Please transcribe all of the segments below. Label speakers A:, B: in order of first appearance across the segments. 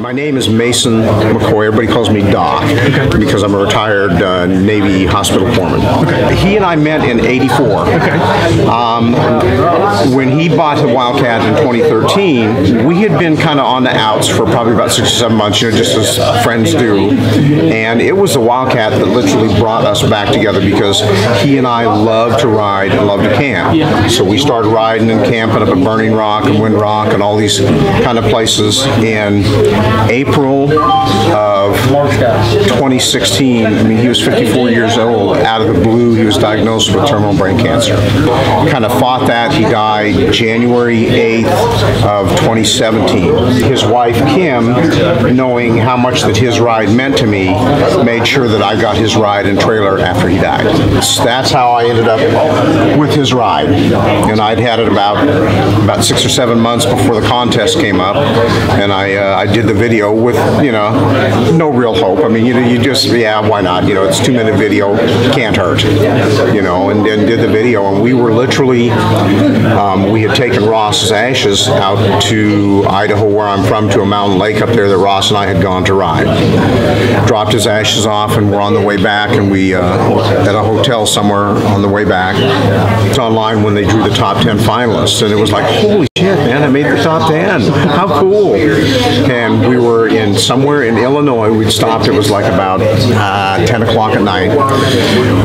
A: My name is Mason McCoy. Everybody calls me Doc because I'm a retired Navy hospital foreman. He and I met in '84. When he bought the Wildcat in 2013, we had been kind of on the outs for probably about 6 or 7 months, you know, just as friends do. And it was the Wildcat that literally brought us back together because he and I love to ride and love to camp. So we started riding and camping up at Burning Rock and Wind Rock and all these kind of places. In April of 2016, I mean, he was 54 years old. Out of the blue, he was diagnosed with terminal brain cancer. Kind of fought that. He died January 8th of 2017. His wife, Kim, knowing how much that his ride meant to me, made sure that I got his ride and trailer after he died. That's how I ended up with his ride. And I'd had it about 6 or 7 months before the contest came up, and I did the video with, you know, no real hope. I mean, you just, yeah, why not? You know, it's a 2-minute video, can't hurt, you know, and then did the video, and we were literally, we had taken Ross's ashes out to Idaho, where I'm from, to a mountain lake up there that Ross and I had gone to ride. Dropped his ashes off, and we're on the way back, and we, at a hotel somewhere on the way back, it's online when they drew the top 10 finalists, and it was like, holy shit, man, I made the top 10. How cool. And we were in somewhere in Illinois. We'd stopped. It was like about 10 o'clock at night.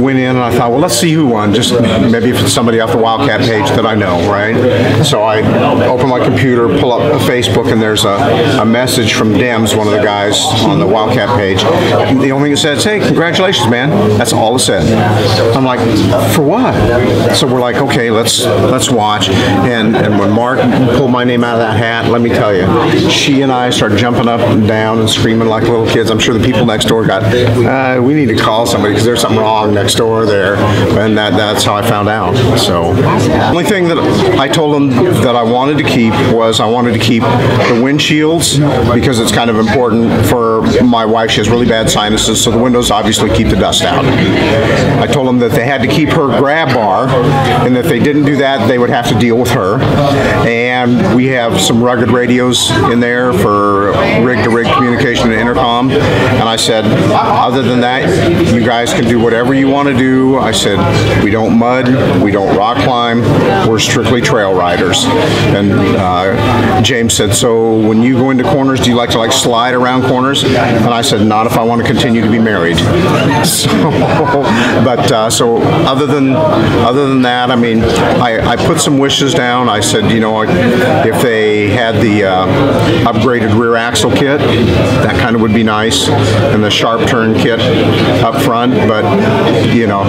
A: Went in and I thought, well, let's see who won. Just maybe if it's somebody off the Wildcat page that I know, right? So I open my computer, pull up Facebook, and there's a message from Dems, one of the guys on the Wildcat page. And the only thing it said is, hey, congratulations, man. That's all it said. I'm like, for what? So we're like, okay, let's watch. And when Mark pulled my name out of that hat, let me tell you, she and I started jumping up and down and screaming like little kids. I'm sure the people next door got, we need to call somebody because there's something wrong next door there. And that's how I found out. So the only thing that I told them that I wanted to keep was I wanted to keep the windshields because it's kind of important for my wife. She has really bad sinuses, so the windows obviously keep the dust out. I told them that they had to keep her grab bar, and if they didn't do that, they would have to deal with her. And we have some rugged radios in there for rig-to-rig communication and intercom. And I said, other than that, you guys can do whatever you want to do. I said, we don't mud, we don't rock climb, we're strictly trail riders. And James said, so when you go into corners, do you like to slide around corners? And I said, not if I want to continue to be married. So other than that, I mean, I put some wishes down. I said, you know, if they had the upgraded rear axle kit, that kind of would be nice, and the sharp turn kit up front. But you know,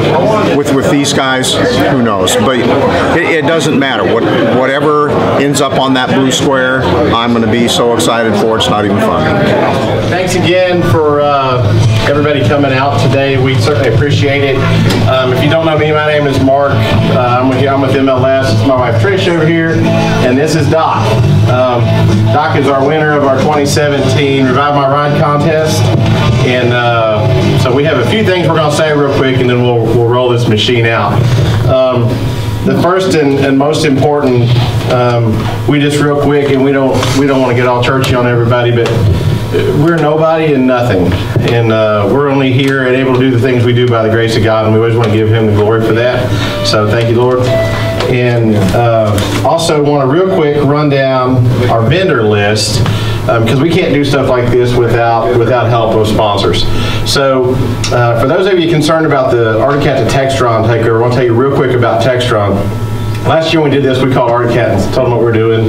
A: with these guys, who knows? But it doesn't matter. Whatever ends up on that blue square, I'm going to be so excited for. It's not even funny.
B: Thanks again for everybody coming out today. We certainly appreciate it. If you don't know me, my name is Mark. I'm with MLS. It's my wife Trish over here, and this is Doc. Doc is our winner of our 2017 Revive My Ride contest, and so we have a few things we're going to say real quick, and then we'll roll this machine out. The first and most important, we just real quick, and we don't want to get all churchy on everybody, but we're nobody and nothing, and we're only here and able to do the things we do by the grace of God, and we always want to give Him the glory for that. So thank you, Lord. And also want to real quick run down our vendor list, because we can't do stuff like this without help of sponsors. So for those of you concerned about the Arctic Cat to Textron takeover, I want to tell you real quick about Textron. Last year when we did this, we called Arctic Cat and told them what we're doing.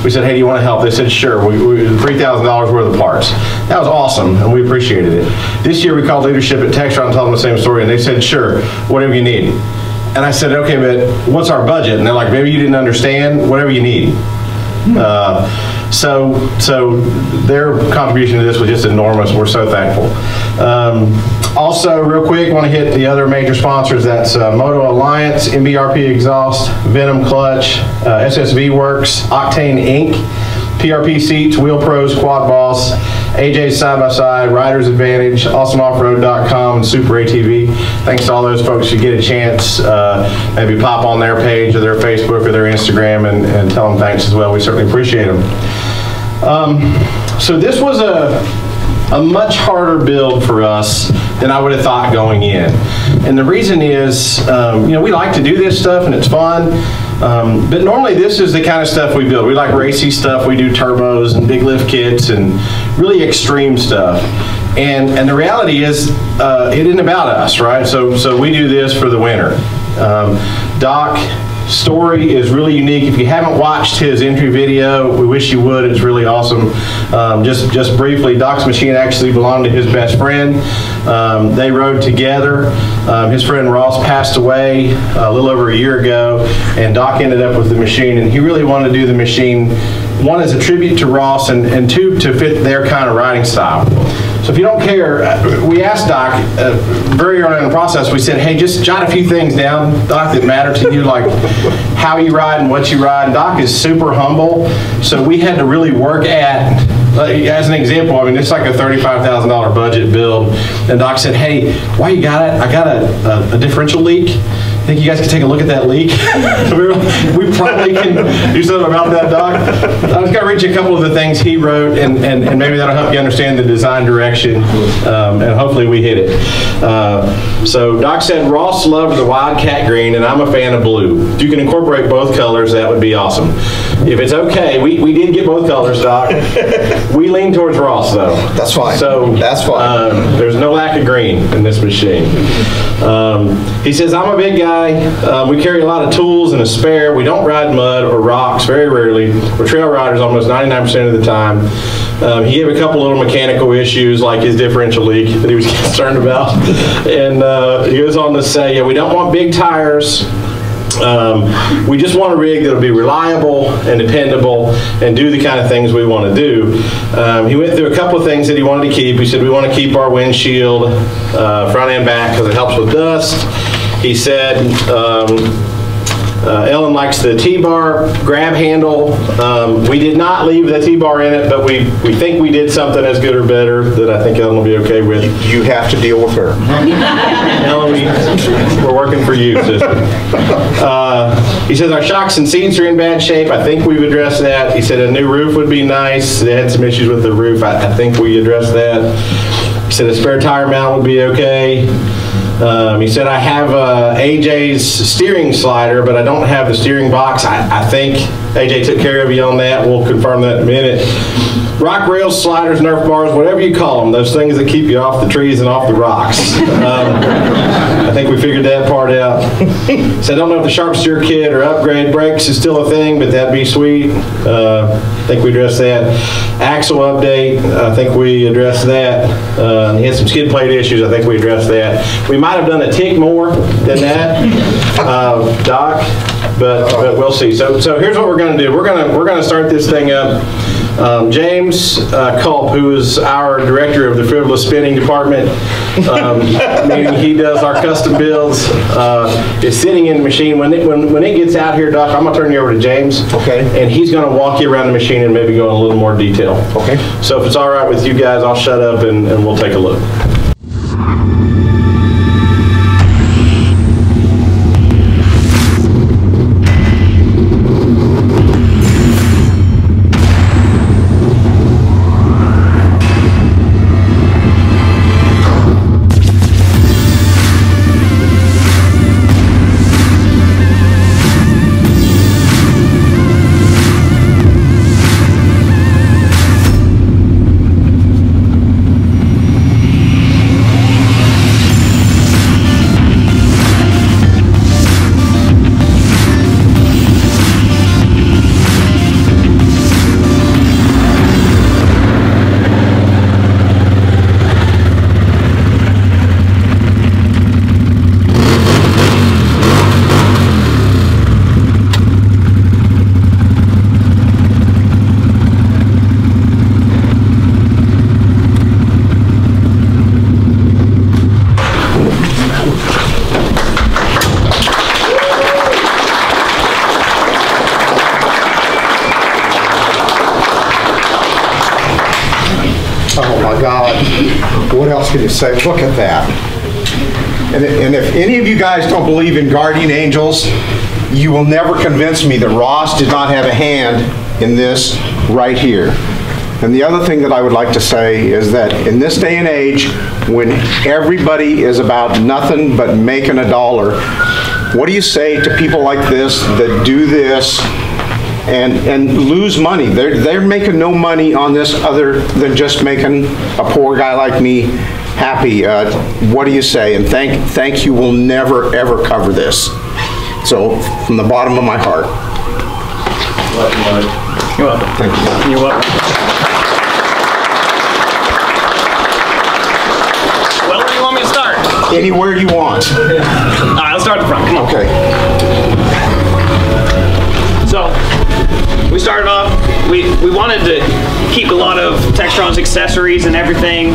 B: We said, hey, do you want to help? They said, sure. $3,000 worth of parts. That was awesome, and we appreciated it. This year we called leadership at Textron and told them the same story, and they said, sure, whatever you need. And I said, okay, but what's our budget? And they're like, maybe you didn't understand, whatever you need. So their contribution to this was just enormous. We're so thankful. Also, real quick, want to hit the other major sponsors. That's Moto Alliance, MBRP Exhaust, Venom Clutch, SSV Works, Octane Inc., PRP Seats, Wheel Pros, Quad Boss, AJ's Side by Side, Riders Advantage, AwesomeOffroad.com, and Super ATV. Thanks to all those folks. You get a chance, maybe pop on their page or their Facebook or their Instagram and tell them thanks as well. We certainly appreciate them. So this was a much harder build for us than I would have thought going in. And the reason is, you know, we like to do this stuff and it's fun, but normally this is the kind of stuff we build. We like racy stuff. We do turbos and big lift kits and really extreme stuff. And the reality is, it isn't about us, right? So we do this for the winter. Doc story is really unique. If you haven't watched his entry video, we wish you would. It's really awesome. Just briefly, Doc's machine actually belonged to his best friend. They rode together. His friend Ross passed away a little over a year ago, and Doc ended up with the machine, and he really wanted to do the machine, one as a tribute to Ross, and two, to fit their kind of riding style. So if you don't care, we asked Doc very early in the process, we said, hey, just jot a few things down, Doc, that matter to you, like how you ride and what you ride. And Doc is super humble, so we had to really work at, as an example, I mean, it's like a $35,000 budget build. And Doc said, hey, why you got it? I got a differential leak. I think you guys can take a look at that leak. We probably can do something about that, Doc. I was going to read you a couple of the things he wrote, and maybe that'll help you understand the design direction, and hopefully we hit it. So Doc said, Ross loved the Wildcat green, and I'm a fan of blue. If you can incorporate both colors, that would be awesome. If it's okay, we did get both colors, Doc. We lean towards Ross, though.
C: That's fine.
B: So
C: that's fine.
B: There's no lack of green in this machine. He says, I'm a big guy. We carry a lot of tools and a spare. We don't ride mud or rocks, very rarely. We're trail riders almost 99% of the time. He gave a couple little mechanical issues, like his differential leak that he was concerned about. And he goes on to say, yeah, we don't want big tires. We just want a rig that'll be reliable and dependable and do the kind of things we want to do. He went through a couple of things that he wanted to keep. He said we want to keep our windshield front and back because it helps with dust. He said Ellen likes the T-bar grab handle. We did not leave the T-bar in it, but we think we did something as good or better that I think Ellen will be okay with.
C: You have to deal with her.
B: Ellen, we're working for you, sister. He says our shocks and seats are in bad shape. I think we've addressed that. He said a new roof would be nice. They had some issues with the roof. I think we addressed that. He said a spare tire mount would be okay. He said, I have AJ's steering slider, but I don't have the steering box. I think AJ took care of you on that. We'll confirm that in a minute. Rock rails, sliders, Nerf bars, whatever you call them, those things that keep you off the trees and off the rocks. I think we figured that part out. So I don't know if the sharp steer kit or upgrade brakes is still a thing, but that'd be sweet. I think we addressed that. Axle update, I think we addressed that. He had some skid plate issues, I think we addressed that. We might have done a tick more than that, Doc, but we'll see. So here's what we're going to do. We're going to start this thing up. James Culp, who is our director of the frivolous spinning department, meaning he does our custom builds, is sitting in the machine. When it gets out here, Doc, I'm going to turn you over to James.
C: Okay.
B: And he's going to walk you around the machine and maybe go in a little more detail.
C: Okay.
B: So if it's all right with you guys, I'll shut up and we'll take a look.
C: What else can you say? Look at that. And if any of you guys don't believe in guardian angels, you will never convince me that Ross did not have a hand in this right here.
A: And the other thing that I would like to say is that in this day and age, when everybody is about nothing but making a dollar, what do you say to people like this that do this and lose money? They're making no money on this other than just making a poor guy like me happy. What do you say? And thank you will never ever cover this. So from the bottom of my heart.
D: You're welcome.
A: Thank you.
D: You're welcome. Well, where do you want me to start?
A: Anywhere you want.
D: All right, let's start at the front. Come on.
A: Okay.
D: So we started off. We wanted to keep a lot of Textron's accessories and everything.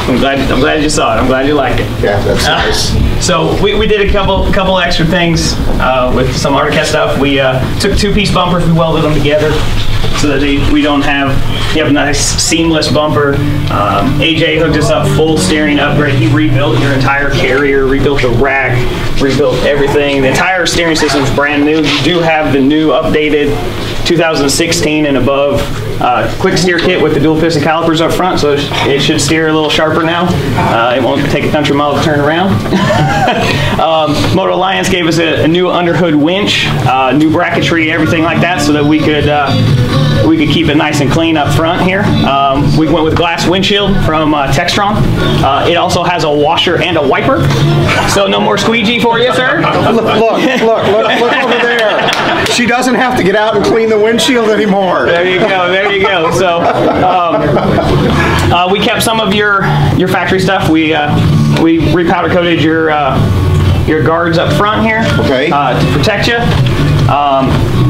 D: I'm glad you saw it. I'm glad you liked it.
A: Yeah, that's nice.
D: So we did a couple extra things with some ArctiCat stuff. We took two-piece bumpers, we welded them together so that you have a nice seamless bumper. AJ hooked us up full steering upgrade. He rebuilt your entire carrier, rebuilt the rack, rebuilt everything. The entire steering system is brand new. You do have the new updated 2016 and above quick steer kit with the dual piston calipers up front, so it should steer a little sharper now. It won't take a country mile to turn around. Moto Alliance gave us a new underhood winch, new bracketry, everything like that, so that we could keep it nice and clean up front here. We went with glass windshield from Textron. It also has a washer and a wiper, so no more squeegee for you, sir.
A: Look over there. She doesn't have to get out and clean the windshield anymore.
D: There you go. There you go. So we kept some of your factory stuff. We repowder coated your guards up front here.
A: Okay.
D: To protect you.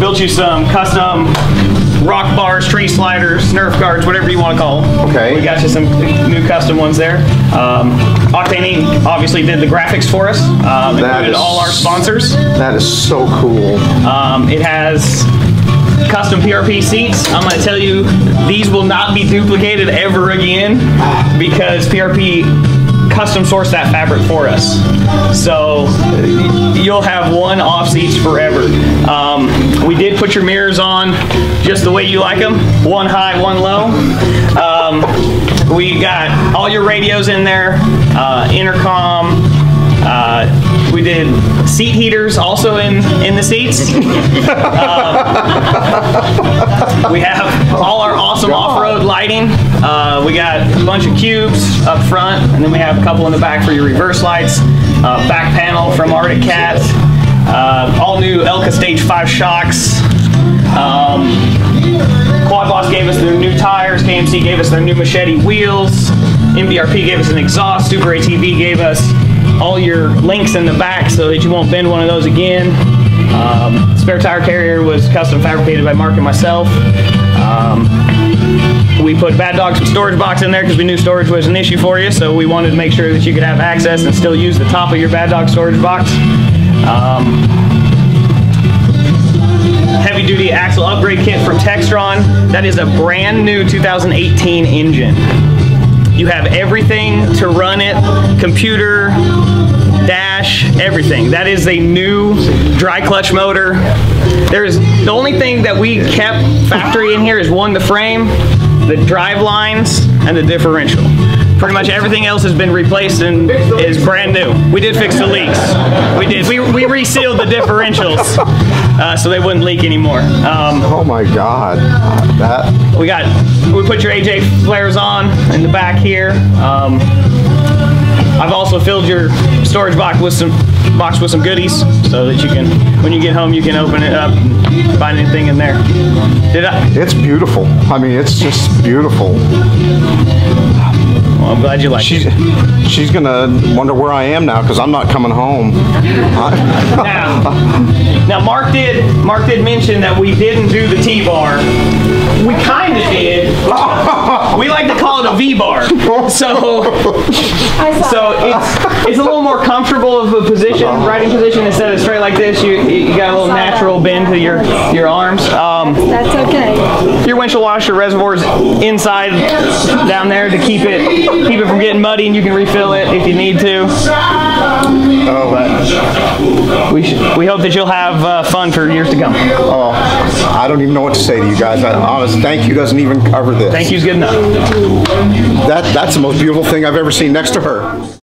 D: Built you some custom rock bars, tree sliders, Nerf guards, whatever you want to call them.
A: Okay.
D: We got you some new custom ones there. Octane Inc. obviously did the graphics for us. Included all our sponsors.
A: That is so cool.
D: It has custom PRP seats. I'm going to tell you, these will not be duplicated ever again because PRP custom sourced that fabric for us. So you'll have one-off seats forever. We did put your mirrors on just the way you like them, one high, one low. We got all your radios in there, intercom. We did seat heaters also in the seats. We have all our awesome off-road lighting. We got a bunch of cubes up front, and then we have a couple in the back for your reverse lights. Back panel from ArctiCat. All new Elka Stage 5 shocks. Quad Boss gave us their new tires. KMC gave us their new Machete wheels. MBRP gave us an exhaust. Super ATV gave us all your links in the back so that you won't bend one of those again. Spare tire carrier was custom fabricated by Mark and myself. We put Bad Dog some storage box in there because we knew storage was an issue for you, so we wanted to make sure that you could have access and still use the top of your Bad Dog storage box. Heavy duty axle upgrade kit from Textron. That is a brand new 2018 engine. You have everything to run it, computer, dash, everything. That is a new dry clutch motor. The only thing that we kept factory in here is the frame, the drive lines, and the differential. Pretty much everything else has been replaced and is brand new. We did fix the leaks. We did. We resealed the differentials so they wouldn't leak anymore.
A: Oh my God.
D: We put your AJ flares on in the back here. I've also filled your storage box with some goodies so that you can, when you get home, you can open it up and find anything in there.
A: It's beautiful. I mean, it's just beautiful.
D: Well, I'm glad you like it.
A: She's gonna wonder where I am now because I'm not coming home.
D: Now Mark did mention that we didn't do the T-bar. We kind of did. We like to call it a V-bar. So it's a little more comfortable of a position, riding position, instead of straight like this. You got a little natural bend to your arms.
E: That's okay.
D: Your windshield washer reservoir is inside down there to keep it from getting muddy, and you can refill it if you need to. But we hope that you'll have fun for years to come.
A: Oh, I don't even know what to say to you guys. Honest, thank you doesn't even cover this.
D: Thank you's good enough.
A: That's the most beautiful thing I've ever seen next to her.